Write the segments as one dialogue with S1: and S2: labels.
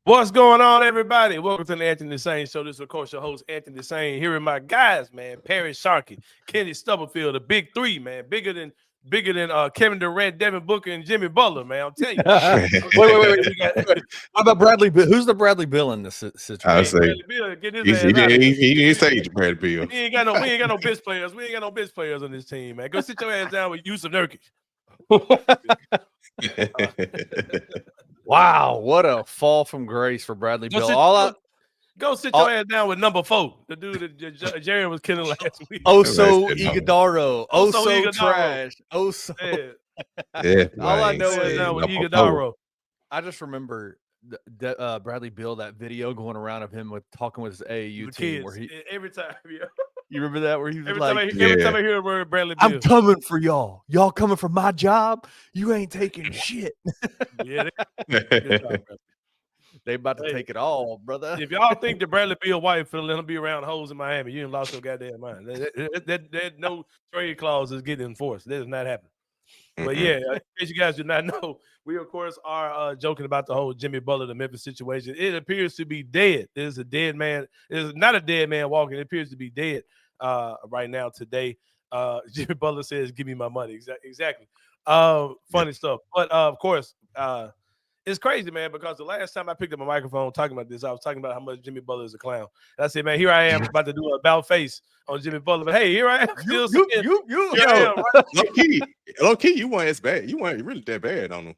S1: What's going on, everybody? Welcome to the Anthony Sain Show. This is, of course, your host, Anthony Sain. Here with my guys, man. Perry Sharkey, Kenny Stubblefield, the big three, man. Bigger than Kevin Durant, Devin Booker, and Jimmy Butler, man. I'll tell you.
S2: wait. How about Bradley Bill? Who's the Bradley Bill in this situation?
S3: I say
S1: Bradley Bill, get his ass out of here.
S3: he didn't say Bradley Bill.
S1: We ain't got no bench players. We ain't got no bench players on this team, man. Go sit your ass down with Yusuf Nurkic.
S2: Wow, what a fall from grace for Bradley Bill.
S1: Go sit your ass down with number 4, the dude that Jerry was killing last week.
S2: Oso Iguodaro. Oso trash. Oso.
S3: Yeah,
S2: All I know is
S1: down with Iguodaro.
S2: I just remember Bradley Bill, that video going around of him talking with his AAU team. Where
S1: every time, yeah.
S2: You remember that where he was
S1: every
S2: like,
S1: time I hear the word Bradley Bill,
S2: I'm coming for y'all. Y'all coming for my job. You ain't taking shit.
S1: Yeah,
S2: they about to take it all, brother.
S1: If y'all think that Bradley Bill White finna let him be around hoes in Miami, you ain't lost your goddamn mind. That no trade clause is getting enforced. That does not happen. But yeah, in case you guys do not know, we of course are joking about the whole Jimmy Butler, the Memphis situation. It appears to be dead. There's a dead man. There's not a dead man walking. It appears to be dead right now today. Jimmy Butler says, "Give me my money." Exactly. Funny stuff. But of course, it's crazy, man, because the last time I picked up a microphone talking about this, I was talking about how much Jimmy Butler is a clown. And I said, man, here I am about to do an about face on Jimmy Butler. But hey, here I am.
S3: Low key, you weren't as bad. You weren't really that bad on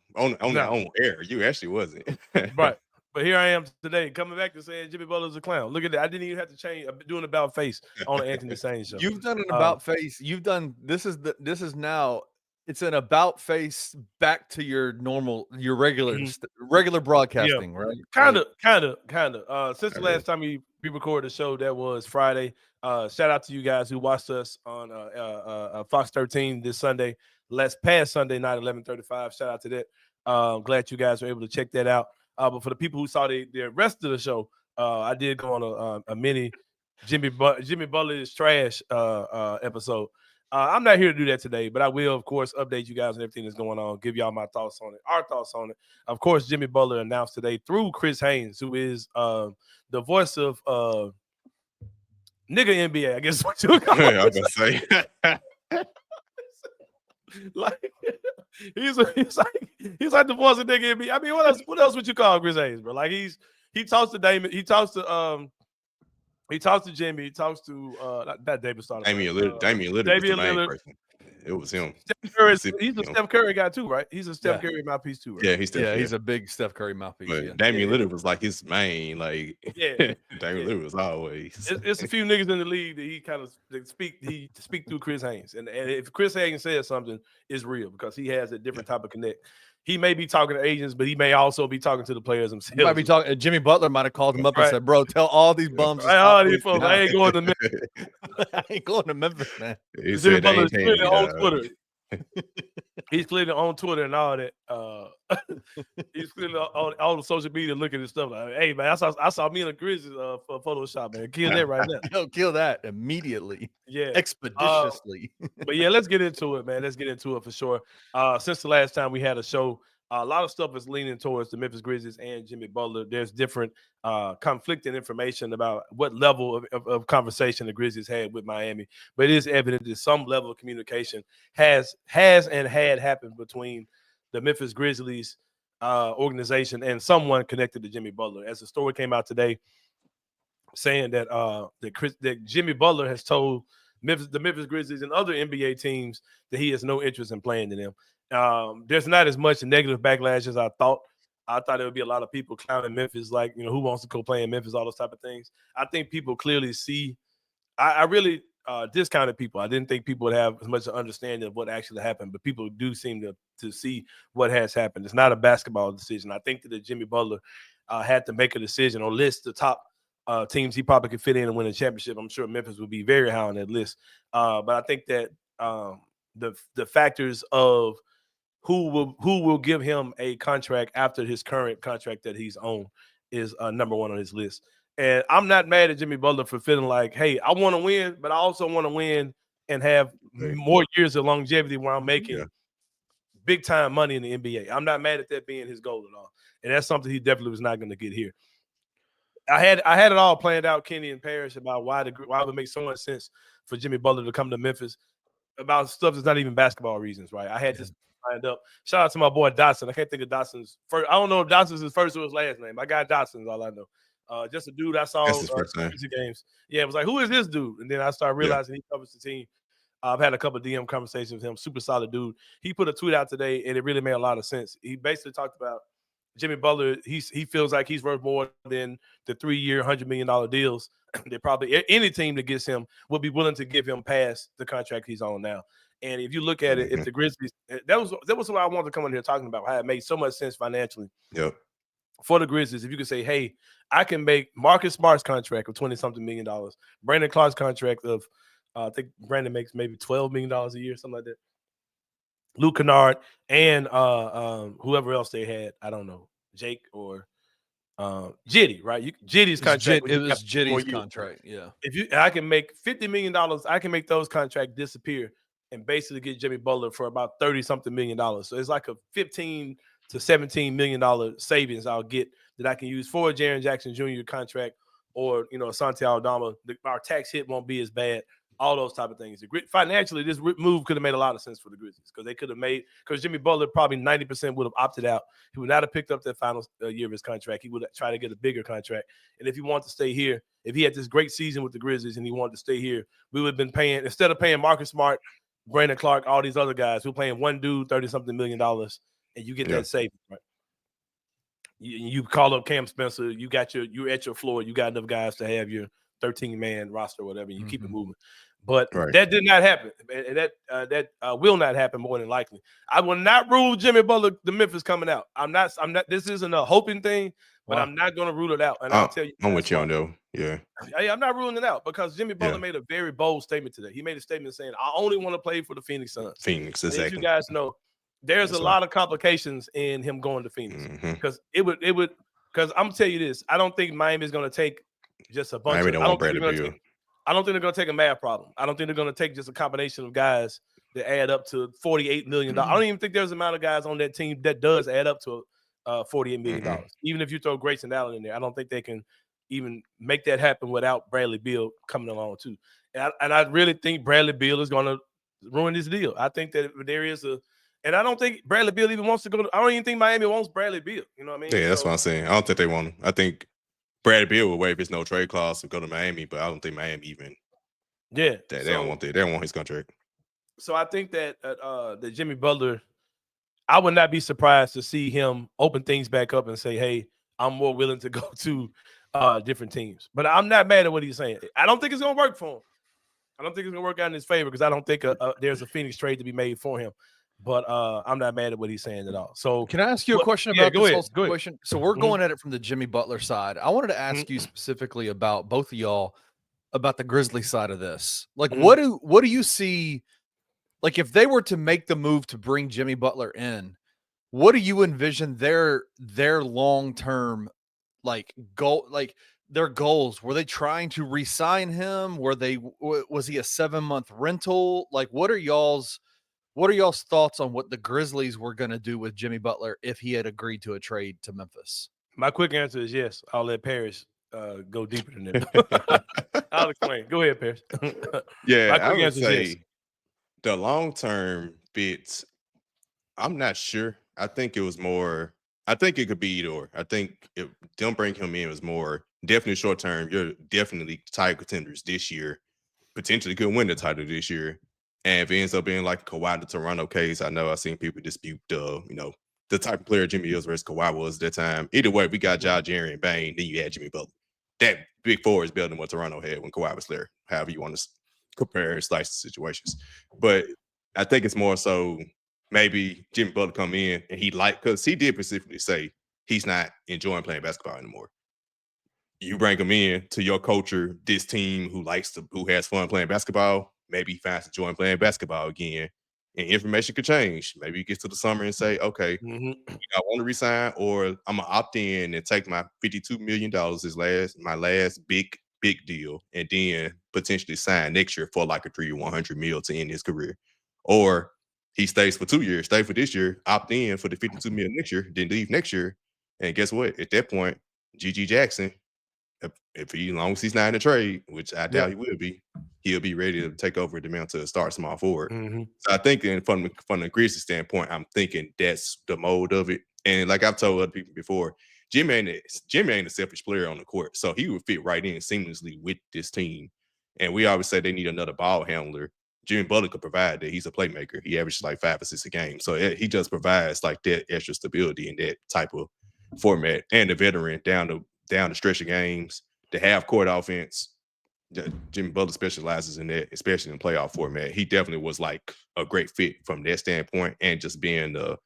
S3: air. You actually wasn't.
S1: Right. But here I am today, coming back to saying Jimmy Butler's a clown. Look at that. I didn't even have to change doing about face on the Anthony Sain Show.
S2: You've done an about face. You've done this is now it's an about face back to your regular broadcasting, right?
S1: Kind of. Since the last time we recorded the show, that was Friday. Shout out to you guys who watched us on Fox 13 this Sunday, past Sunday night, 11:35. Shout out to that. Glad you guys were able to check that out. But for the people who saw the rest of the show, I did go on a mini Jimmy Butler is trash episode. I'm not here to do that today, but I will, of course, update you guys on everything that's going on, give y'all my thoughts on it, our thoughts on it. Of course, Jimmy Butler announced today through Chris Haynes, who is the voice of nigga NBA, I guess what you would call it.
S3: I was gonna say.
S1: Like he's like the voice of nigga NBA. I mean, what else would you call Chris Haynes, bro? Like he talks to Damon, he talks to Jimmy, he talks to not David Stoudemire.
S3: Damian Lillard. Person. It was him.
S1: He's a Steph Curry guy too, right? He's a Steph Curry mouthpiece too, right?
S3: Yeah,
S2: he's a big Steph Curry mouthpiece.
S3: But Damian Lillard was like his main, like Damian Lillard was always.
S1: It's a few niggas in the league that he kind of speak through Chris Haynes, and if Chris Haynes says something, it's real because he has a different type of connect. He may be talking to agents, but he may also be talking to the players themselves.
S2: He might be talking. Jimmy Butler might have called him up and said, "Bro, tell all these bums,
S1: all these folks, I ain't going to Memphis.
S2: I ain't going to Memphis, man."
S3: He said
S1: Jimmy Butler's clearly on Twitter. He's clearly on Twitter and all that. He's clearly on all the social media looking at stuff like, "Hey man, I saw me and the Grizzlies for Photoshop, man. Kill that right now.
S2: Yo, kill that immediately.
S1: Yeah,
S2: expeditiously."
S1: But yeah, let's get into it, man. Let's get into it for sure. Since the last time we had a show, a lot of stuff is leaning towards the Memphis Grizzlies and Jimmy Butler. There's different conflicting information about what level of conversation the Grizzlies had with Miami. But it is evident that some level of communication has and had happened between the Memphis Grizzlies organization and someone connected to Jimmy Butler. As the story came out today saying that that Jimmy Butler has told the Memphis Grizzlies and other NBA teams that he has no interest in playing to them. There's not as much negative backlash as I thought. I thought there would be a lot of people clowning Memphis, like, who wants to go play in Memphis, all those type of things. I think people clearly see. I really discounted people. I didn't think people would have as much understanding of what actually happened, but people do seem to see what has happened. It's not a basketball decision. I think that Jimmy Butler had to make a decision or list the top teams he probably could fit in and win a championship. I'm sure Memphis would be very high on that list. But I think that the factors of who will give him a contract after his current contract that he's on is number one on his list. And I'm not mad at Jimmy Butler for feeling like, hey, I want to win, but I also want to win and have more years of longevity where I'm making big time money in the NBA. I'm not mad at that being his goal at all, and that's something he definitely was not going to get here. I had it all planned out, Kenny and Parrish, about why it would make so much sense for Jimmy Butler to come to Memphis about stuff that's not even basketball reasons, right? I had this lined up. Shout out to my boy Dotson. I can't think of Dotson's first. I don't know if Dotson's his first or his last name. I got Dotson's all I know. Just a dude I saw
S3: That's his first name.
S1: games. Yeah, it was like, who is this dude? And then I started realizing he covers the team. I've had a couple of DM conversations with him. Super solid dude. He put a tweet out today, and it really made a lot of sense. He basically talked about Jimmy Butler. He feels like he's worth more than the 3-year, $100 million deals. They probably any team that gets him will be willing to give him past the contract he's on now. And if you look at it, if the Grizzlies, that was what I wanted to come in here talking about, how it made so much sense financially.
S3: Yep.
S1: For the Grizzlies, if you could say, hey, I can make Marcus Smart's contract of $20-something million, Brandon Clark's contract of I think Brandon makes maybe $12 million a year, something like that. Luke Kennard and whoever else they had, I don't know, Jake or Jitty, right? Jitty's contract.
S2: It was Jitty's contract, yeah.
S1: I can make $50 million, I can make those contracts disappear and basically get Jimmy Butler for about $30-something million. So it's like a $15 to $17 million savings I'll get that I can use for a Jaren Jackson Jr. contract or Asante Aldama. Our tax hit won't be as bad. All those type of things. Financially, this move could have made a lot of sense for the Grizzlies because they could have because Jimmy Butler probably 90% would have opted out. He would not have picked up that final year of his contract. He would try to get a bigger contract. And if he wanted to stay here, if he had this great season with the Grizzlies and he wanted to stay here, we would have been paying, instead of paying Marcus Smart, Brandon Clark, all these other guys, we're paying one dude $30-something million, and you get that savings, right? You call up Cam Spencer, you're at your floor, you got enough guys to have your 13-man roster or whatever, and you keep it moving. But that did not happen, and that will not happen more than likely. I will not rule Jimmy Butler the Memphis coming out. I'm not. This isn't a hoping thing, but I'm not going to rule it out. And I'll tell you,
S3: I'm with you on though. Yeah,
S1: I'm not ruling it out because Jimmy Butler made a very bold statement today. He made a statement saying, "I only want to play for the Phoenix Suns."
S3: Phoenix, exactly.
S1: As you guys know, there's a lot of complications in him going to Phoenix because it would. Because I'm gonna tell you this, I don't think Miami is going to take just a bunch.
S3: Miami don't want Bradley Beal.
S1: I don't think they're going to take a math problem. I don't think they're going to take just a combination of guys that add up to $48 million. I don't even think there's an amount of guys on that team that does add up to $48 million. Even if you throw Grayson Allen in there, I don't think they can even make that happen without Bradley Beal coming along too. And I really think Bradley Beal is going to ruin this deal. I think that there is and I don't think Bradley Beal even wants to go. I don't even think Miami wants Bradley Beal. You know what I mean?
S3: Yeah, that's what I'm saying. I don't think they want him. I think Bradley Beal will waive his no trade clause to go to Miami, but I don't think Miami even.
S1: Yeah,
S3: they don't want that. They don't want his contract.
S1: So I think that that Jimmy Butler, I would not be surprised to see him open things back up and say, "Hey, I'm more willing to go to different teams." But I'm not mad at what he's saying. I don't think it's gonna work for him. I don't think it's gonna work out in his favor because I don't think there's a Phoenix trade to be made for him. But I'm not mad at what he's saying at all. So
S2: can I ask you a question about this
S1: go
S2: question? So we're going at it from the Jimmy Butler side. I wanted to ask you specifically about both of y'all about the Grizzly side of this. Like, what do you see? Like, if they were to make the move to bring Jimmy Butler in, what do you envision their long-term goal, their goals? Were they trying to re-sign him? Was he a 7-month rental? Like, what are y'all's thoughts on what the Grizzlies were going to do with Jimmy Butler if he had agreed to a trade to Memphis?
S1: My quick answer is yes. I'll let Parrish go deeper than that. I'll explain. Go ahead, Parrish.
S3: Yeah, I would say the long-term fits, I'm not sure. I think it could be either or. I think if them bring him in was more definitely short-term. You're definitely title contenders this year. Potentially could win the title this year. And if it ends up being like Kawhi to Toronto case, I know I've seen people dispute the type of player Jimmy is versus Kawhi was at that time. Either way, we got Ja, Jaren, and Bane, then you had Jimmy Butler. That big four is better than what Toronto had when Kawhi was there, however you want to compare and slice the situations. But I think it's more so maybe Jimmy Butler come in and because he did specifically say he's not enjoying playing basketball anymore. You bring him in to your culture, this team who has fun playing basketball, maybe he finds enjoying playing basketball again. And information could change. Maybe he gets to the summer and say, okay, I want to resign, or I'm going to opt in and take my $52 million my last big deal, and then potentially sign next year for like a 3-100 mil to end his career. Or He stays for 2 years, stay for this year, opt in for the 52 million next year, then leave next year. And guess what? At that point, GG Jackson, if he, as long as he's not in the trade, which I doubt he will be, he'll be ready to take over the mantle to start small forward. So I think from the Grizzlies standpoint, I'm thinking that's the mode of it. And like I've told other people before, Jimmy ain't a selfish player on the court, so he would fit right in seamlessly with this team. And we always say they need another ball handler. Jimmy Butler could provide that. He's a playmaker. He averages like 5 or 6 a game, so he just provides like that extra stability in that type of format. And the veteran down the stretch of games, the half court offense. Jimmy Butler specializes in that, especially in playoff format. He definitely was like a great fit from that standpoint, and just being the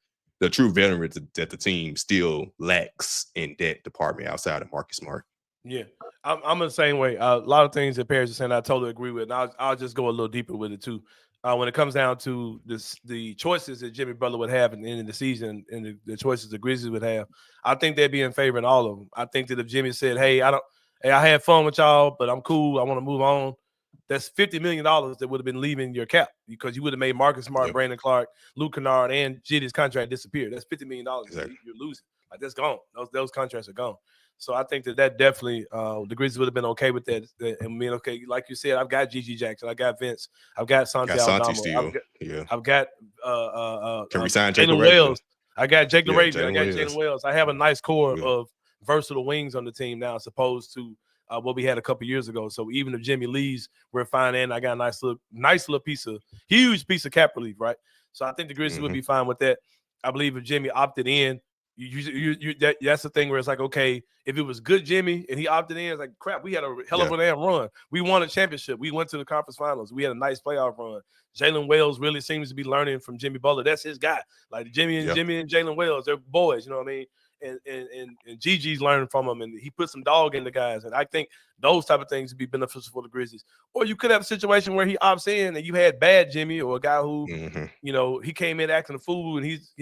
S3: true veteran that the team still lacks in that department outside of Marcus Smart.
S1: Yeah, I'm the same way. A lot of things that Paris is saying, I totally agree with. And I'll just go a little deeper with it too. When it comes down to the choices that Jimmy Butler would have at the end of the season and the choices the Grizzlies would have, I think they'd be in favor in all of them. I think that if Jimmy said, "Hey, I had fun with y'all, but I'm cool. I want to move on," that's $50 million that would have been leaving your cap because you would have made Marcus Smart, Brandon Clark, Luke Kennard, and Giddey's contract disappear. That's $50 million exactly. You're losing. Like, that's gone. Those contracts are gone. So I think that definitely the Grizzlies would have been okay with that. And being okay, like you said, I've got GG Jackson, I got Vince, I've got Santi Aldama, I've got
S3: can we sign
S1: Jalen Wells, I got Jake LaRavia, I got
S3: Wells.
S1: Jalen Wells. I have a nice core of versatile wings on the team now, as opposed to what we had a couple years ago. So even if Jimmy leaves, we're fine. And I got a nice little huge piece of cap relief, right? So I think the Grizzlies would be fine with that. I believe if Jimmy opted in, that's the thing where it's like, okay, if it was good Jimmy and he opted in, it's like, crap, we had a hell of a damn run. We won a championship. We went to the conference finals. We had a nice playoff run. Jalen Wells really seems to be learning from Jimmy Butler. That's his guy. Like Jimmy and Jalen Wells, they're boys, you know what I mean? And Gigi's learning from him, and he put some dog in the guys. And I think those type of things would be beneficial for the Grizzlies. Or you could have a situation where he opts in and you had bad Jimmy, or a guy who, he came in acting a fool and he's,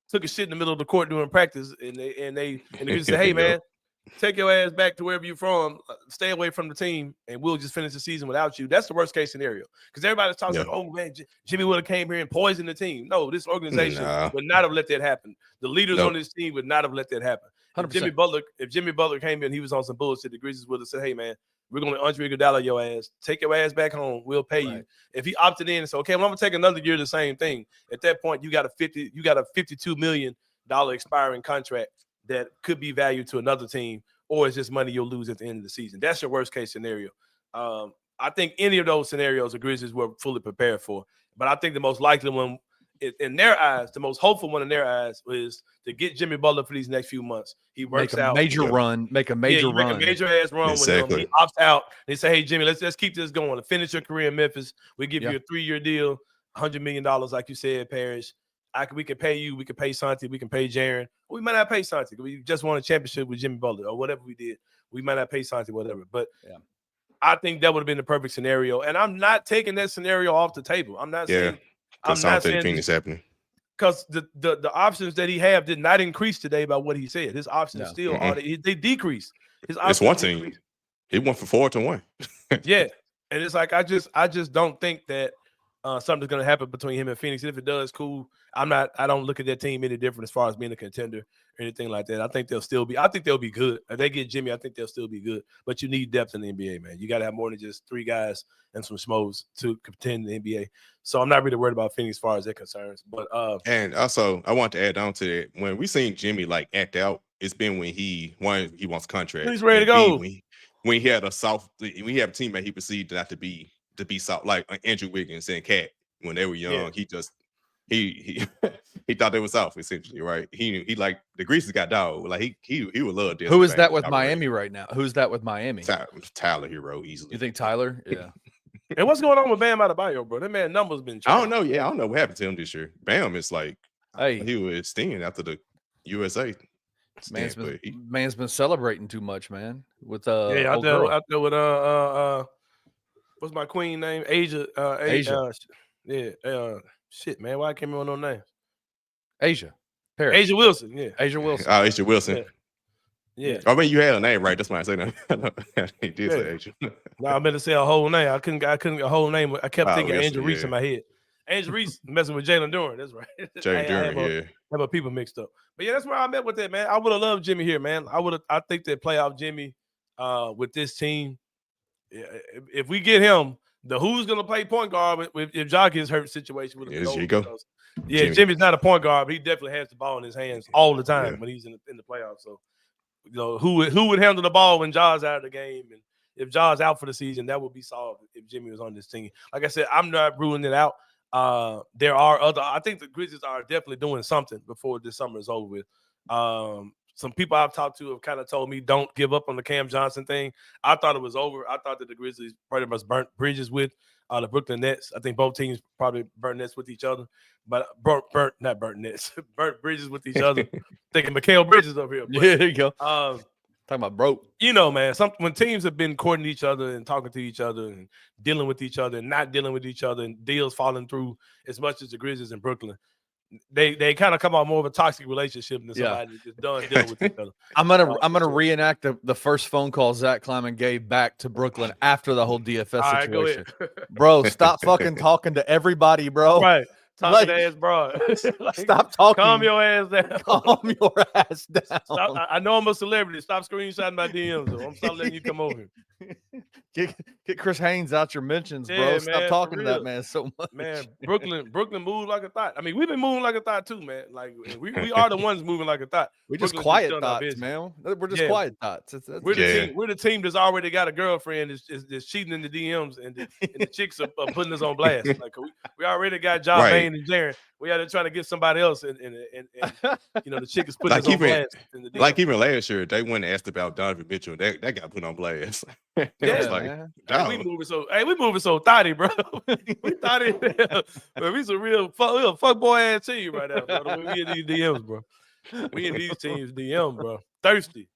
S1: took a shit in the middle of the court during practice, and they say, "Hey man, take your ass back to wherever you're from, stay away from the team, and we'll just finish the season without you." That's the worst case scenario, because everybody's talking like, "Oh man, Jimmy would have came here and poisoned the team." No, this organization would not have let that happen. The leaders on this team would not have let that happen. If Jimmy Butler came here and he was on some bullshit, the Grizzlies would have said, "Hey man, we're going to Andre Iguodala your ass. Take your ass back home. We'll pay you." If he opted in and said, "Okay, well, I'm going to take another year, the same thing." At that point, you got a $52 million expiring contract that could be valued to another team, or it's just money you'll lose at the end of the season. That's your worst case scenario. I think any of those scenarios the Grizzlies were fully prepared for. But I think the most likely one in their eyes, the most hopeful one in their eyes, is to get Jimmy Butler for these next few months. He works out.
S2: Make a major run.
S1: Make a major ass run with him. He opts out. They say, "Hey, Jimmy, let's keep this going. To finish your career in Memphis, we give you a 3-year deal, $100 million, like you said, Parrish. We can pay you. We can pay Santi. We can pay Jaren. We might not pay Santi. We just won a championship with Jimmy Butler, or whatever we did. We might not pay Santi, whatever. But I think that would have been the perfect scenario. And I'm not taking that scenario off the table. I'm not saying
S3: it's happening.
S1: Because the options that he have did not increase today by what he said. His options still are they decreased. His options
S3: it's one team. He went from 4 to 1.
S1: Yeah, and it's like I just don't think that something's going to happen between him and Phoenix. If it does, cool. I don't look at that team any different as far as being a contender or anything like that. I think they'll be good. If they get Jimmy, I think they'll still be good. But you need depth in the NBA, man. You got to have more than just 3 guys and some schmoes to contend in the NBA. So I'm not really worried about Phoenix as far as that concerns. But
S3: and also I want to add on to that. When we seen Jimmy like act out, it's been when he wants contract.
S1: He's ready to go.
S3: When he had a teammate he perceived not to be soft, like Andrew Wiggins and Cat when they were young. He just he thought they were soft, essentially, right? He like the Grizzlies got dog. Like he would love this.
S2: Who is that with Miami right now? Who's that with Miami?
S3: Tyler Hero easily.
S2: You think Tyler? Yeah.
S1: And what's going on with Bam Adebayo, bro? That man numbers been changed.
S3: I don't know. Yeah, I don't know what happened to him this year. Bam is like, he was stinging after the USA.
S2: Man's been celebrating too much, man. With
S1: out there with what's my queen name? Asia. Shit, man. Why I can't remember no names?
S2: Asia.
S1: Paris. Asia Wilson. Yeah.
S2: Asia Wilson.
S3: Oh, Asia Wilson.
S1: Yeah.
S3: I mean, you had a name right. That's why I say that. He did say Asia.
S1: No, I meant to say a whole name. I couldn't a whole name. I kept thinking Angel Reese in my head. Angel Reese messing with Jalen Duren. That's right.
S3: Jalen Duren,
S1: have my people mixed up. But yeah, that's where I'm at with that, man. I would have loved Jimmy here, man. I think that playoff Jimmy with this team. If we get him, who's gonna play point guard if Ja gets hurt situation with Jimmy's not a point guard, but he definitely has the ball in his hands all the time when he's in the playoffs. So who would handle the ball when Ja's out of the game, and if Ja's out for the season, that would be solved if Jimmy was on this team. Like I said, I'm not ruling it out. There are I think the Grizzlies are definitely doing something before this summer is over with. Some people I've talked to have kind of told me don't give up on the Cam Johnson thing. I thought it was over. I thought that the Grizzlies pretty much burnt bridges with the Brooklyn Nets. I think both teams probably burnt nets with each other, but burnt bridges with each other. Thinking Mikal Bridges over here. But,
S2: yeah, there you go. Talking about broke.
S1: Man, when teams have been courting each other and talking to each other and dealing with each other and not dealing with each other and deals falling through as much as the Grizzlies in Brooklyn, they kind of come out more of a toxic relationship than somebody just done dealing with each other.
S2: I'm gonna reenact the first phone call Zach Kleiman gave back to Brooklyn after the whole DFS situation. Bro, stop fucking talking to everybody, bro.
S1: Right. Talking ass, bro.
S2: Stop talking.
S1: Calm your ass down.
S2: Calm your ass down.
S1: Stop, I know I'm a celebrity. Stop screenshotting my DMs. Though. I'm stop letting you come over here.
S2: Get Chris Haynes out your mentions, bro.
S1: Man,
S2: stop talking to that man so much.
S1: Man, Brooklyn moved like a thought. I mean, we've been moving like a thought too, man. Like we are the ones moving like a thought.
S2: We just quiet thoughts, man. We're just quiet thoughts.
S1: We're the team that's already got a girlfriend that's cheating in the DMs, and the chicks are putting us on blast. Like we already got John Bain and Jaren. We had to try to get somebody else, and the chick is putting us on blast.
S3: Like even last year, they went and asked about Donovan Mitchell. That got put on blast.
S1: We moving so thotty, bro. We thotty. But we some real fuck boy ass team right now, bro. We in these DMs, bro. We in these teams DM, bro. Thirsty.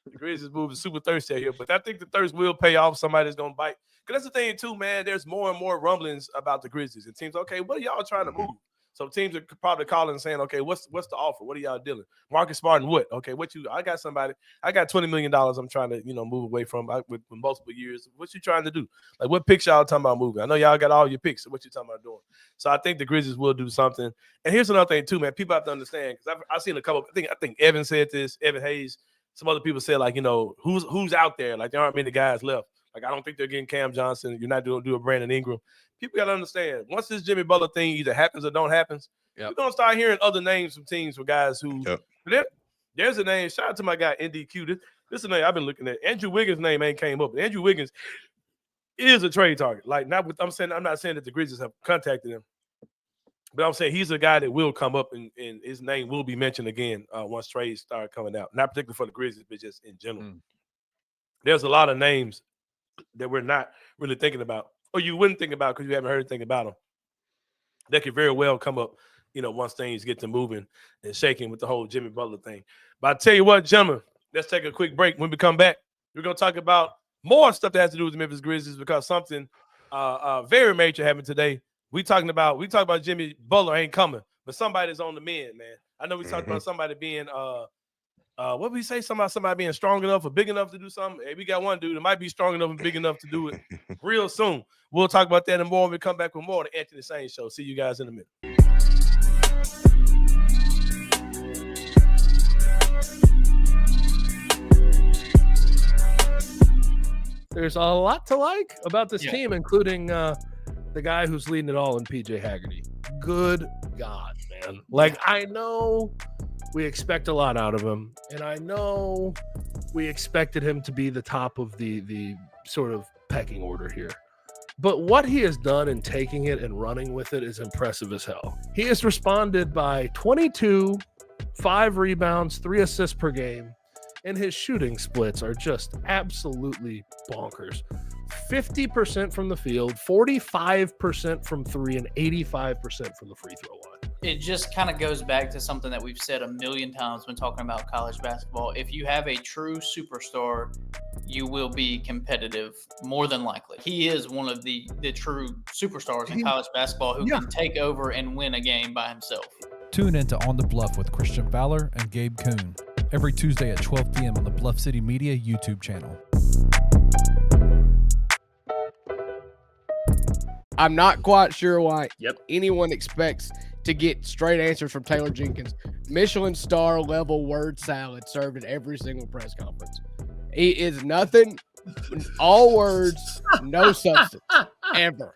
S1: The Grizzlies moving super thirsty out here, but I think the thirst will pay off. Somebody's gonna bite. Because that's the thing too, man. There's more and more rumblings about the Grizzlies. And teams, okay, what are y'all trying to move? So teams are probably calling and saying, okay, what's the offer? What are y'all dealing? Marcus Smart and what? Okay, I got $20 million I'm trying to, move away from with multiple years. What you trying to do? Like, what picks y'all talking about moving? I know y'all got all your picks. So what you talking about doing? So I think the Grizzlies will do something. And here's another thing too, man. People have to understand, because I've seen a couple. I think Evan said this, Evan Hayes. Some other people said, like, who's out there? Like, there aren't many guys left. Like, I don't think they're getting Cam Johnson. You're not doing a Brandon Ingram. People got to understand, once this Jimmy Butler thing either happens or don't happen, we're going to start hearing other names from teams for guys who there's a name. Shout out to my guy, NDQ. This is a name I've been looking at. Andrew Wiggins' name ain't came up. Andrew Wiggins is a trade target. Like, I'm not saying that the Grizzlies have contacted him, but I'm saying he's a guy that will come up and his name will be mentioned again once trades start coming out. Not particularly for the Grizzlies, but just in general. There's a lot of names that we're not really thinking about, or you wouldn't think about because you haven't heard anything about them. That could very well come up, once things get to moving and shaking with the whole Jimmy Butler thing. But I tell you what, gentlemen, let's take a quick break. When we come back, we're going to talk about more stuff that has to do with the Memphis Grizzlies, because something very major happened today. We talk about Jimmy Butler ain't coming, but somebody's on the mend, man. I know we talked about somebody being what did we say? Somebody being strong enough or big enough to do something. Hey, we got one dude that might be strong enough and big enough to do it real soon. We'll talk about that and more when we come back with more of the Anthony Sain Show. See you guys in a minute.
S4: There's a lot to like about this team, including the guy who's leading it all in PJ Haggerty. Good God, man. Like, I know we expect a lot out of him, and I know we expected him to be the top of the sort of pecking order here. But what he has done in taking it and running with it is impressive as hell. He has responded by 22, 5 rebounds, 3 assists per game, and his shooting splits are just absolutely bonkers. 50% from the field, 45% from 3, and 85% from the free throw line.
S5: It just kind of goes back to something that we've said a million times when talking about college basketball. If you have a true superstar, you will be competitive more than likely. He is one of the true superstars in college basketball who can take over and win a game by himself.
S6: Tune into On the Bluff with Christian Fowler and Gabe Kuhn every Tuesday at 12 p.m. on the Bluff City Media YouTube channel.
S7: I'm not quite sure why anyone expects to get straight answers from Taylor Jenkins. Michelin star level word salad served at every single press conference. He is nothing, all words, no substance, ever.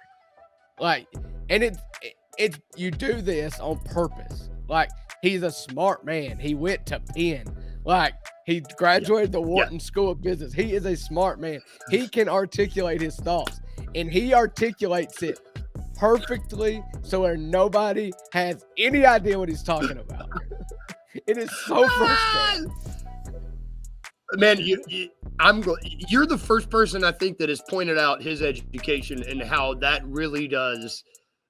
S7: Like, and it's you do this on purpose. Like, he's a smart man. He went to Penn. Like, he graduated the Wharton School of Business. He is a smart man. He can articulate his thoughts, and he articulates it perfectly so where nobody has any idea what he's talking about. It is so frustrating.
S8: Man, you're the first person I think that has pointed out his education and how that really does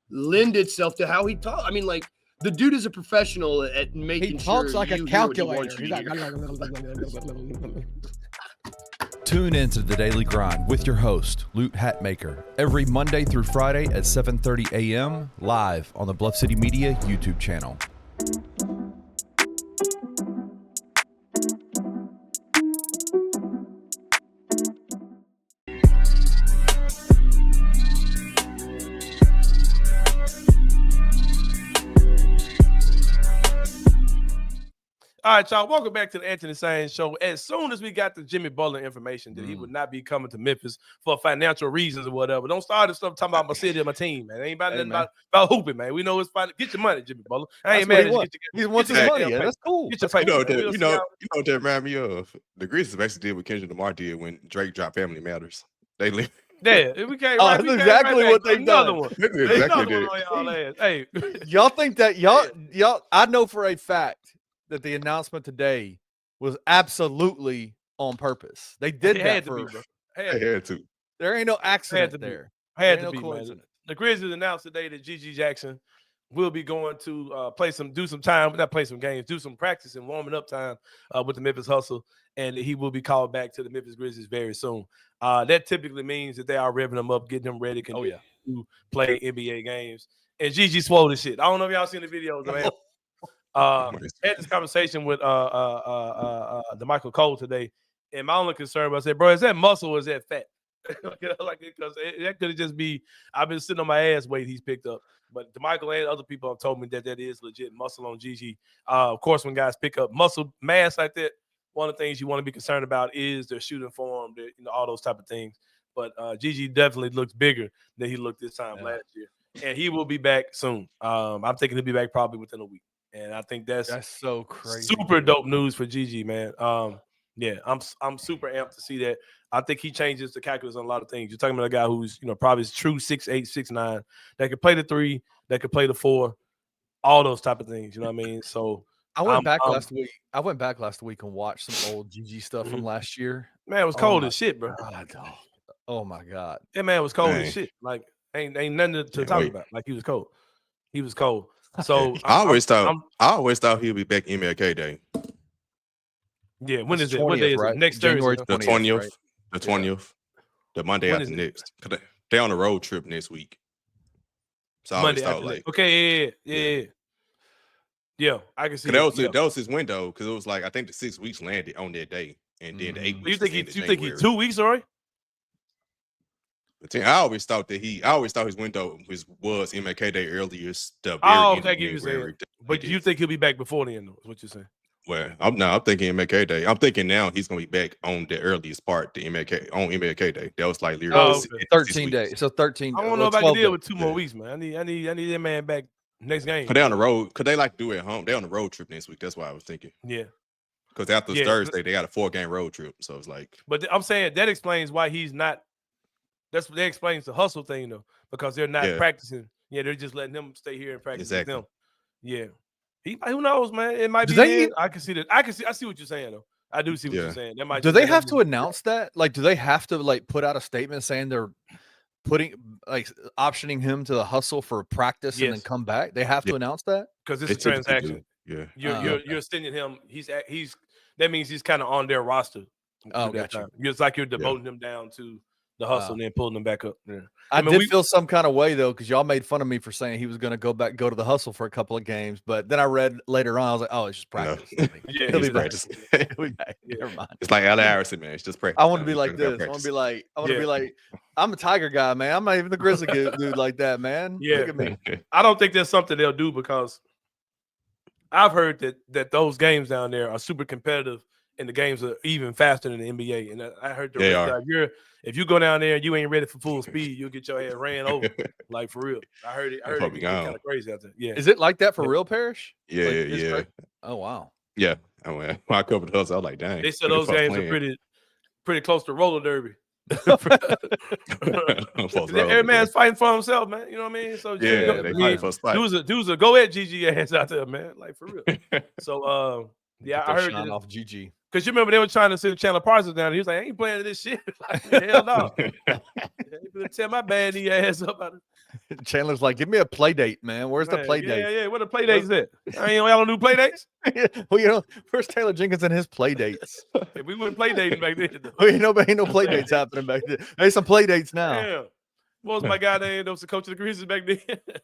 S8: lend itself to how he talks. I mean, like, the dude is a professional at making sure
S7: he talks like a calculator. He's like,
S6: Tune in to The Daily Grind with your host, Lute Hatmaker, every Monday through Friday at 7:30 a.m. live on the Bluff City Media YouTube channel.
S1: All right, y'all. Welcome back to the Anthony Sain Show. As soon as we got the Jimmy Butler information that he would not be coming to Memphis for financial reasons or whatever, don't start this stuff talking about my city or my team, man. Ain't about nothing about hooping, man. We know it's fine. Get your money, Jimmy Butler. I ain't mad at you.
S2: He wants his money. Yeah, that's cool.
S1: Get your paper.
S3: You know what that remind me of? The Grizzlies basically did what Kendrick Lamar did when Drake dropped Family Matters. They live.
S1: Yeah, we can't.
S2: That's exactly what they've done.
S3: That's exactly
S1: one on y'all ass. Hey,
S2: Y'all think that y'all? I know for a fact that the announcement today was absolutely on purpose. They did that for.
S3: They had to.
S2: There ain't no accident there.
S1: Had to be, man. The Grizzlies announced today that Gigi Jackson will be going to do some games, do some practice and warming up time with the Memphis Hustle, and he will be called back to the Memphis Grizzlies very soon. That typically means that they are revving them up, getting them ready to play NBA games. And Gigi swole this shit. I don't know if y'all seen the videos, man. Had this conversation with the Michael Cole today, and my only concern was, I said, bro, is that muscle or is that fat? Because that could just be, I've been sitting on my ass weight he's picked up. But DeMichael and other people have told me that is legit muscle on Gigi. Of course, when guys pick up muscle mass like that, one of the things you want to be concerned about is their shooting form, all those type of things. But Gigi definitely looks bigger than he looked this time last year. And he will be back soon. I'm thinking he'll be back probably within a week. And I think that's
S2: so crazy.
S1: Super dope news for Gigi, man. Yeah, I'm super amped to see that. I think he changes the calculus on a lot of things. You're talking about a guy who's, probably true 6'8", 6'9", that could play the 3, that could play the 4, all those type of things. You know what I mean? So
S2: I went back last week. I went back last week and watched some old Gigi stuff from last year.
S1: Man, it was cold as shit, bro.
S2: Oh my God.
S1: That man was cold as shit. Like ain't nothing to talk about. Like he was cold. He was cold. So
S3: I always thought he'd be back MLK Day.
S1: Yeah, when is it? What day is it? Next
S2: January
S1: Thursday.
S3: The 20th. Right? The 20th. The Monday after next. They're on a road trip next week. So I always thought like,
S1: okay, yeah, I can see
S3: that was his window because it was like I think the 6 weeks landed on that day, and then the 8 weeks.
S1: You think he's 2 weeks already?
S3: I always thought his window was MLK Day earliest.
S1: But do you think he'll be back before the end? Is what you're saying?
S3: Well, I'm thinking MLK Day. I'm thinking now he's gonna be back on the earliest part, on MLK Day. That was like literally
S2: 13 days. So 13.
S1: I don't know if I can deal with 2 more weeks, man. I need that man back next game.
S3: Cause they on the road. Cause they like to do it at home. They on the road trip next week. That's why I was thinking.
S1: Yeah.
S3: Because after Thursday, they got a 4-game road trip. So it's like.
S1: But I'm saying that explains why he's not. That explains the hustle thing though, because they're not practicing. Yeah, they're just letting him stay here and practice with them. Yeah. Who knows, man? It might be. I can see that. I see what you're saying though. I do see what you're saying. That might.
S2: Do they have to announce that? Like, do they have to put out a statement saying they're optioning him to the hustle for practice and then come back? They have to announce that
S1: because it's a transaction.
S3: Yeah,
S1: you're sending him. That means he's kind of on their roster.
S2: Oh, gotcha.
S1: It's like you're demoting him down to the hustle and then pulling them back up. Yeah.
S2: I did feel some kind of way though, because y'all made fun of me for saying he was going to go to the hustle for a couple of games, but then I read later on, I was like, oh, it's just practice.
S1: Yeah,
S2: he'll be
S3: practice.
S2: He'll be back. Never mind.
S3: It's like Allen Iverson, man. It's just practice.
S2: I want to be like this. I want to be like, I'm a Tiger guy, man. I'm not even the Grizzly dude like that, man.
S1: Yeah.
S2: Look at me.
S1: I don't think that's something they'll do because I've heard that those games down there are super competitive and the games are even faster than the NBA. And I heard if you go down there and you ain't ready for full speed, you'll get your head ran over. Like for real. I heard it get kind of crazy out there. Yeah.
S2: Is it like that for real, Parrish?
S3: Yeah, yeah.
S2: Oh wow.
S3: Yeah. When I covered the hustle, I was like, dang.
S1: They said those games are pretty close to roller derby. Every man's fighting for himself, man. You know what I mean? So
S3: they fighting for a spot.
S1: Dudes a go at GG ass out there, man. Like for real. So I heard
S2: it off GG.
S1: Because you remember they were trying to send Chandler Parsons down. He was like, I ain't playing this shit. Like, hell no. You better tear my bad ass up out of
S2: Chandler's like, give me a play date, man. Where's the play date?
S1: Yeah. Where the play dates at? I ain't y'all do play dates?
S2: Well, where's Taylor Jenkins and his play dates?
S1: We wouldn't play dating back then.
S2: Ain't no play dates happening back then. There's some play dates now.
S1: Yeah. What was my guy name? That was the coach of the Grizzlies back then.
S3: That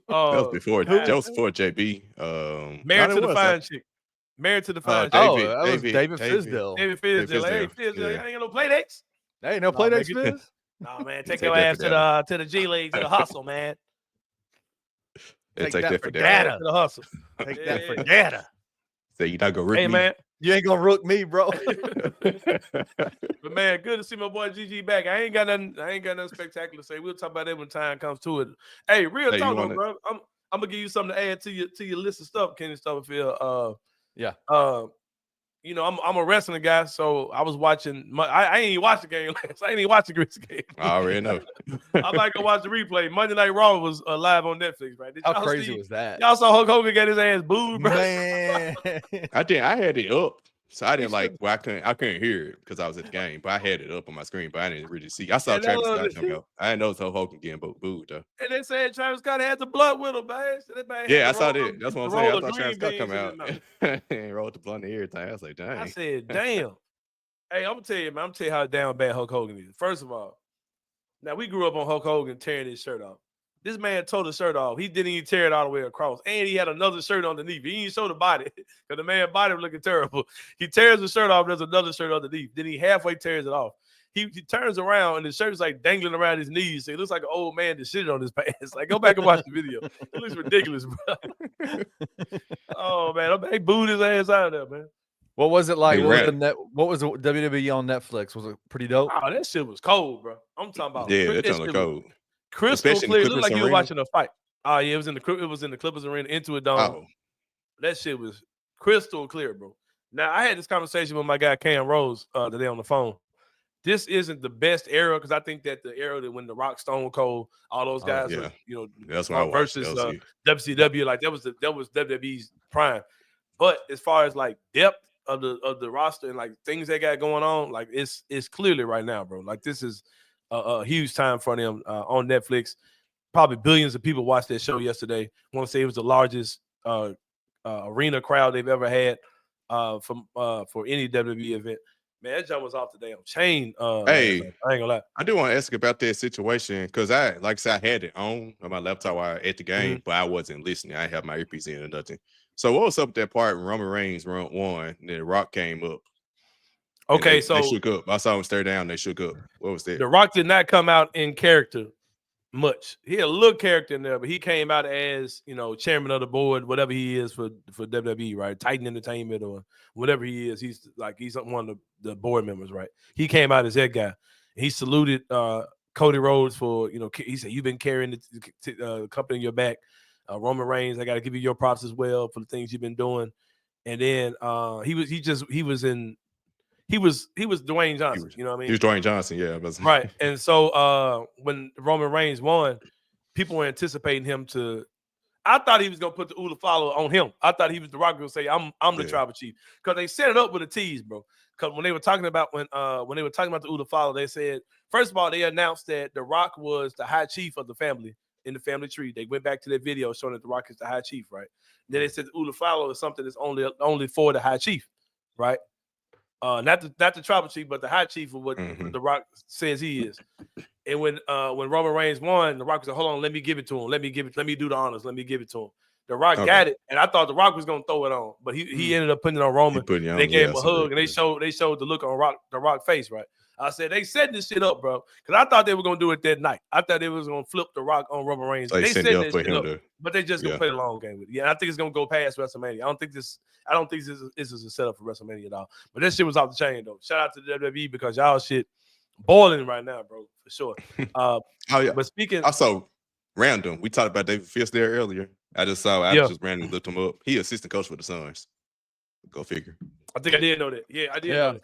S3: was before JB.
S1: Married to the fine chick. Married to the fine chick.
S2: That was David Fizdale.
S1: Hey, Fizdale. I ain't got no play dates.
S2: Hey, no play dates, Fizz?
S1: No, man. Take your ass to the G League, to the hustle, man.
S3: Take that for
S1: data. To the hustle.
S2: Take that for data.
S3: So you not gonna rook me?
S1: Man.
S2: You ain't gonna rook me, bro.
S1: But man, good to see my boy GG back. I ain't got nothing spectacular to say. We'll talk about that when time comes to it. Hey, real talk, though, bro. I'm gonna give you something to add to your list of stuff, Kenny Stubblefield. I'm a wrestling guy, so I was watching. I ain't even watched the game last. I ain't even watched the Grizzlies game.
S3: I already know.
S1: I might go watch the replay. Monday Night Raw was live on Netflix, right?
S2: How crazy was that?
S1: Y'all saw Hulk Hogan get his ass booed, bro.
S2: Man,
S3: I had it up, so I didn't I couldn't hear it because I was at the game, but I had it up on my screen, but I didn't really see. I saw Travis Scott come out. I didn't know Hulk Hogan getting booed though.
S1: And they said Travis Scott had the blood with him, man.
S3: Yeah, I saw that. That's what I'm saying. I thought Travis Scott come out and rolled the blunt and everything. I was like, dang.
S1: I said, damn. Hey, I'm gonna tell you, man. I'm gonna tell you how down bad Hulk Hogan is. First of all, now we grew up on Hulk Hogan tearing his shirt off. This man tore the shirt off. He didn't even tear it all the way across. And he had another shirt underneath. He didn't show the body because the man's body was looking terrible. He tears the shirt off. There's another shirt underneath. Then he halfway tears it off. He turns around and the shirt's like dangling around his knees. So he looks like an old man that shitted on his pants. Like, go back and watch the video. It looks ridiculous, bro. Oh, man. They booed his ass out of there, man.
S2: What was it like? What was WWE on Netflix? Was it pretty dope?
S1: Oh, that shit was cold, bro. I'm talking about.
S3: Yeah, that shit was cold.
S1: Crystal clear. It looked like you were watching a fight. Oh yeah, it was in the Clippers arena, into a dome.
S3: Oh.
S1: That shit was crystal clear, bro. Now I had this conversation with my guy Cam Rose today on the phone. This isn't the best era because I think that the era that when the Rock, Stone Cold, all those guys, were,
S3: that's what
S1: versus WCW, like that was WWE's prime. But as far as like depth of the roster and like things they got going on, like it's clearly right now, bro. Like this is a huge time for them on Netflix. Probably billions of people watched that show yesterday. I want to say it was the largest arena crowd they've ever had for any WWE event. Man, that jump was off the damn chain.
S3: Hey,
S1: I ain't gonna lie.
S3: I do want to ask about that situation because I said, I had it on my laptop while at the game, but I wasn't listening. I didn't have my earpiece in or nothing. So what was up with that part when Roman Reigns won and then Rock came up?
S1: Okay,
S3: they shook up. I saw him stare down. They shook up. What was that?
S1: The Rock did not come out in character much. He had a little character in there, but he came out as, chairman of the board, whatever he is for WWE, right? Titan Entertainment or whatever he is. He's one of the board members, right? He came out as that guy. He saluted Cody Rhodes for, he said, you've been carrying the company on your back. Roman Reigns, I got to give you your props as well for the things you've been doing. And then he was Dwayne Johnson, you know what I mean?
S3: He was Dwayne Johnson, yeah.
S1: Right. And so when Roman Reigns won, people were anticipating him to – I thought he was going to put the Ula follow on him. I thought he was the Rock going to say, I'm the tribal chief. Because they set it up with a tease, bro. Because when they were talking about the Ula follow, they said, first of all, they announced that the Rock was the high chief of the family in the family tree. They went back to their video showing that the Rock is the high chief, right? Then they said the Ula follow is something that's only for the high chief, right? not the tribal chief, but the high chief of what The Rock says he is. And when Roman Reigns won, The Rock was like, hold on, let me give it to him. Let me do the honors. Let me give it to him. The Rock got it, and I thought The Rock was gonna throw it on, but he ended up putting it on Roman. They gave him a hug, and they showed the look on the Rock face, right? I said they set this shit up, bro, because I thought they were gonna do it that night. I thought they was gonna flip The Rock on Roman Reigns.
S3: So
S1: they set that shit up,
S3: to,
S1: but they just gonna play the long game with it. Yeah, I think it's gonna go past WrestleMania. I don't think this is a setup for WrestleMania at all. But this shit was off the chain though. Shout out to the WWE because y'all shit boiling right now, bro, for sure. But speaking
S3: also random, we talked about David Fierce there earlier. I just randomly looked him up. He assistant coach for the Suns. Go figure.
S1: I think I did know that. Yeah, I did know that.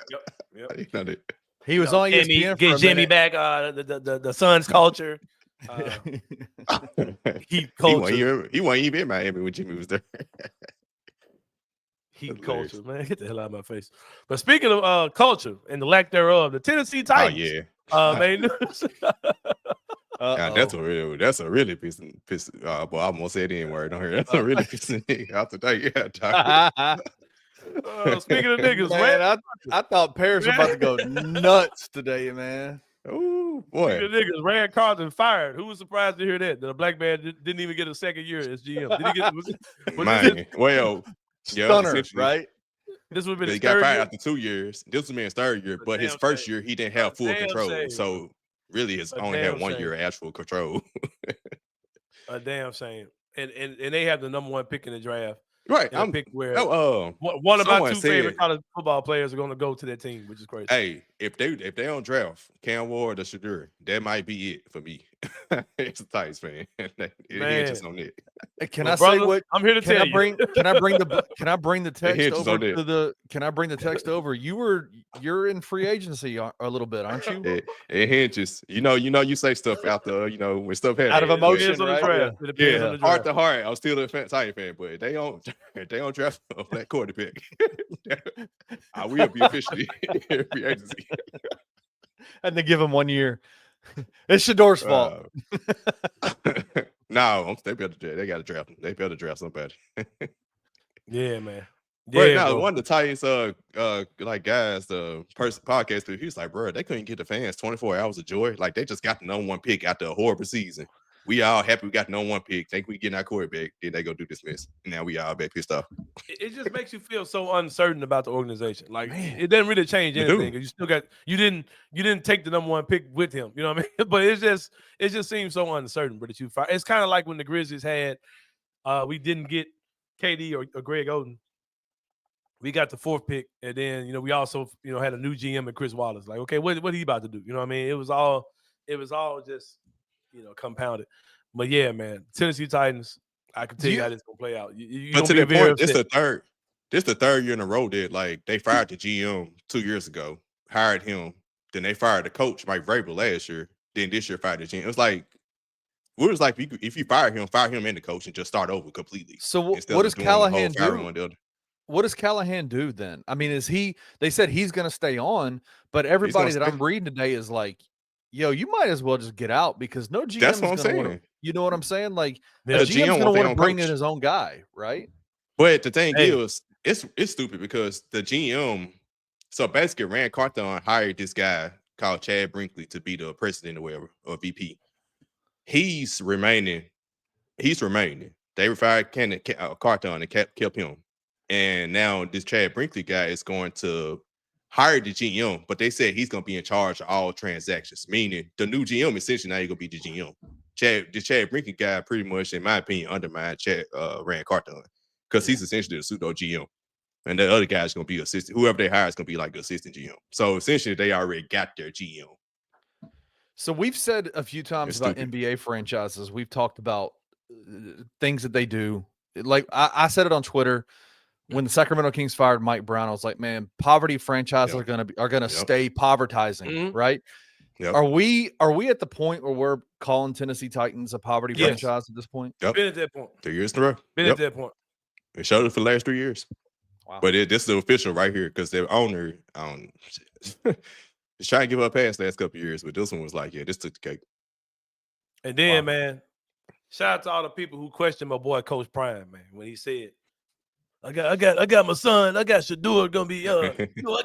S1: Yep.
S3: I didn't know that.
S2: He was on ESPN
S1: get Jimmy back. The Suns culture. Heat culture.
S3: He wasn't even in Miami when Jimmy was there.
S1: Heat culture, man. Get the hell out of my face. But speaking of culture and the lack thereof, the Tennessee Titans. Man.
S3: That's a really pissing. Boy, I almost said the word on here. That's a really pissing nigga out today.
S1: Speaking of niggas,
S2: man, I thought Paris was about to go nuts today, man.
S3: Oh boy,
S1: speaking of niggas, Rand Carlton fired. Who was surprised to hear that? That a black man didn't even get a second year as GM. Did he get?
S3: Well,
S2: stunner, right?
S1: This would be
S3: he got fired after 2 years. This was man's third year, but his first year he didn't have full control. So really, it's only had 1 year of actual control.
S1: A damn shame. And they have the number 1 pick in the draft.
S3: Right.
S1: I'm pick where one of my 2 favorite college football players are going to go to that team, which is crazy.
S3: Hey, if they don't draft Cam Ward or Shadur, that might be it for me. It's a Titans fan. It hinges on it.
S2: Can I say what
S1: I'm here to tell you?
S2: Can I bring the text over to the? Can I bring the text over? You're in free agency a little bit, aren't you?
S3: It hinges. You say stuff after when stuff happens.
S2: Out of emotion, right?
S3: Yeah. Heart to heart, I'm still a Titan fan, but if they don't draft a black quarterback, I will be officially in free agency.
S2: And they give him 1 year. It's Shador's fault.
S3: No, they got to draft him. They better draft somebody.
S1: Yeah, man.
S3: Right now, one of the Titans, guys, the podcast people, he was like, bro, they couldn't get the fans 24 hours of joy. Like they just got the number 1 pick after a horrible season. We all happy we got the number 1 pick. Think we getting our quarterback. Then they go do this mess. Now we all back pissed off.
S1: It just makes you feel so uncertain about the organization. Like it doesn't really change anything. You still got you didn't take the number 1 pick with him. You know what I mean? But it just seems so uncertain. But it's kind of like when the Grizzlies had we didn't get KD or Greg Oden. We got the 4th pick, and then we also had a new GM and Chris Wallace. Like, okay, what he about to do? You know what I mean? It was all just compounded. But yeah, man, Tennessee Titans, I can tell you how this gonna play out.
S3: But to that point, this the third year in a row that they fired the GM 2 years ago, hired him, then they fired the coach Mike Vrabel last year, then this year fired the GM. It was like if you fire him and the coach and just start over completely.
S2: So what does Callahan do? What does Callahan do then? I mean, they said he's going to stay on, but everybody that I'm reading today is like, yo, you might as well just get out because no GM.
S3: That's what I'm saying.
S2: You know what I'm saying? Like, the GM's going to want to bring in his own guy, right?
S3: But the thing is, it's stupid because the GM, so basically Rand Carthon hired this guy called Chad Brinkley to be the president or whatever, or VP. He's remaining. They fired Carthon and kept him. And now this Chad Brinkley guy is going to hire the GM, but they said he's going to be in charge of all transactions, meaning the new GM essentially now he's going to be the GM. The Chad Brinkley guy pretty much, in my opinion, undermined Rand Carthon because he's essentially the pseudo GM. And the other guy's going to be assistant. Whoever they hire is going to be like the assistant GM. So essentially they already got their GM.
S2: So we've said a few times about NBA franchises. We've talked about things that they do. Like I said it on Twitter. When the Sacramento Kings fired Mike Brown, I was like, man, poverty franchises are gonna stay povertizing, right? Yep. Are we at the point where we're calling Tennessee Titans a poverty franchise at this point?
S3: Yep.
S1: Been at that point.
S3: 2 years in a row.
S1: Been at that point.
S3: It showed it for the last 3 years. Wow. But this is official right here because their owner is trying to give up past the last couple of years, but this one was like, yeah, this took the cake.
S1: And then, man, shout out to all the people who questioned my boy Coach Prime, man, when he said I got my son. I got Shador gonna be I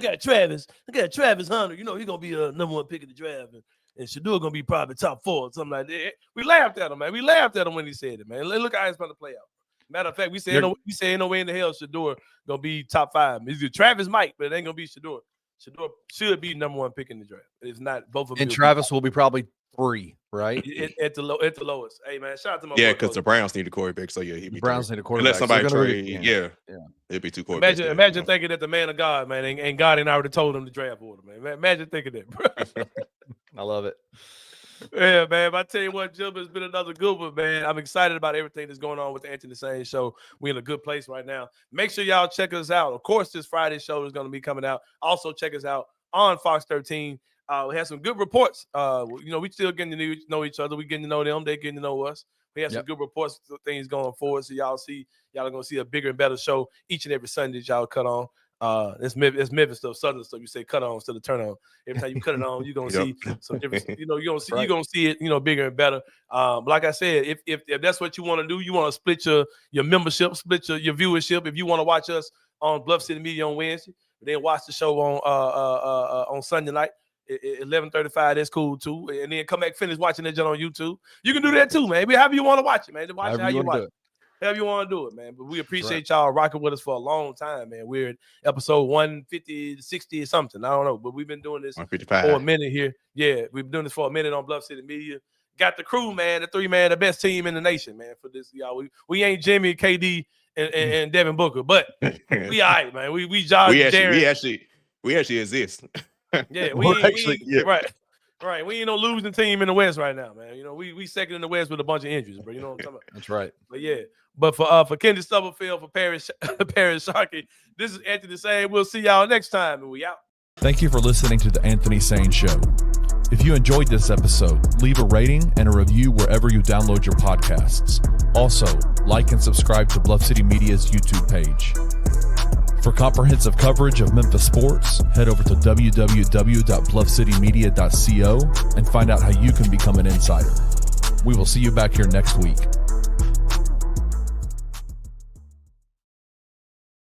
S1: got Travis. I got Travis Hunter. He's gonna be a number 1 pick in the draft, and Shador gonna be probably top 4 or something like that. We laughed at him, man. We laughed at him when he said it, man. Look how it's about to play out. Matter of fact, we say no way in the hell Shador gonna be top 5. It's Travis might, but it ain't gonna be Shador. Shador should be number 1 pick in the draft. If not, both of them.
S2: And Travis will be probably 3, right?
S1: At the lowest. Hey man, shout out to my
S3: because the Browns need a quarterback. So he'd be
S2: Browns need a quarterback.
S3: Unless somebody trade, it'd be 2 quarterbacks.
S1: Imagine thinking that the man of God, man, and God ain't already told him the draft order, man. Imagine thinking that, bro.
S2: I love it.
S1: Yeah, man. But I tell you what, Jim, it's been another good one, man. I'm excited about everything that's going on with the Anthony Sain show. We're in a good place right now. Make sure y'all check us out. Of course, this Friday show is going to be coming out. Also, check us out on Fox 13. We have some good reports. We still getting to know each other. We getting to know them. They getting to know us. We have some good reports, things going forward. So y'all are going to see a bigger and better show each and every Sunday that y'all cut on. It's Memphis stuff, Southern stuff. You say cut on instead of turn on. Every time you cut it on, you're gonna see some difference. You're gonna see it, bigger and better. But like I said, if that's what you want to do, you want to split your membership, split your viewership. If you want to watch us on Bluff City Media on Wednesday, then watch the show on Sunday night at 11:35. That's cool too. And then come back, finish watching that on YouTube. You can do that too, man. However you want to watch it, man. Watch it how you watch it. However you want to do it, man. But we appreciate y'all rocking with us for a long time, man. We're at episode 150, 60 or something. I don't know. But we've been doing this for a minute here. Yeah, we've been doing this for a minute on Bluff City Media. Got the crew, man, the 3-man, the best team in the nation, man, for this, y'all. We ain't Jimmy, KD, and Devin Booker, but we all right, man. We
S3: actually exist.
S1: Yeah, right. Right, we ain't no losing team in the West right now, man. We second in the West with a bunch of injuries, bro. You know what I'm talking about?
S2: That's right.
S1: But yeah, but for Kendi Stubblefield, for Paris Sharkey, this is Anthony Sain. We'll see y'all next time, and we out.
S6: Thank you for listening to the Anthony Sain Show. If you enjoyed this episode, leave a rating and a review wherever you download your podcasts. Also, like and subscribe to Bluff City Media's YouTube page. For comprehensive coverage of Memphis sports, head over to www.bluffcitymedia.co and find out how you can become an insider. We will see you back here next week.